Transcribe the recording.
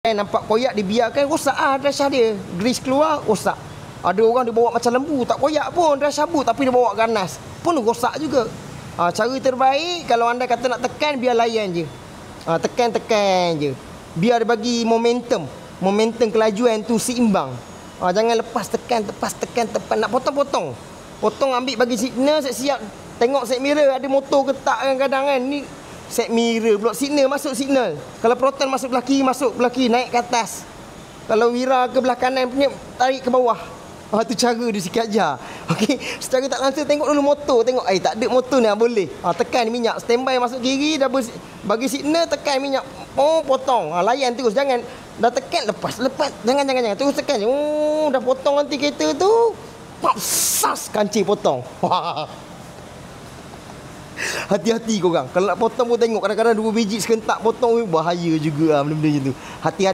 nampak koyak dibiarkan rosak drasha dia. Grease keluar rosak. Ada orang dia bawa macam lembu, tak koyak pun drasha sabut, tapi dia bawa ganas pun rosak juga. Cara terbaik kalau anda kata nak tekan, biar layan je. Tekan je. Biar dia bagi momentum kelajuan tu seimbang. Jangan lepas tekan, nak potong. Potong, ambil bagi signal, siap. Tengok set mirror ada motor ke tak kadang-kadang kan. Ni set mirror pula, signal masuk signal. Kalau proton masuk belah kiri, naik ke atas. Kalau wira ke belah kanan punya, tarik ke bawah. Tu cara dia sikit ajar. Okey, secara tak langsung tengok dulu motor, tengok tak ada motor ni boleh. Tekan minyak, standby masuk kiri, dah bagi signal, tekan minyak. Potong. Layan terus, jangan dah tekan lepas. Jangan. Terus tekan. Dah potong nanti kereta tu. Pop sas kancing potong. Hati-hati korang. Kalau nak potong pun tengok, kadang-kadang 2 biji serentak potong bahaya juga benda-benda macam tu. Hati-hati.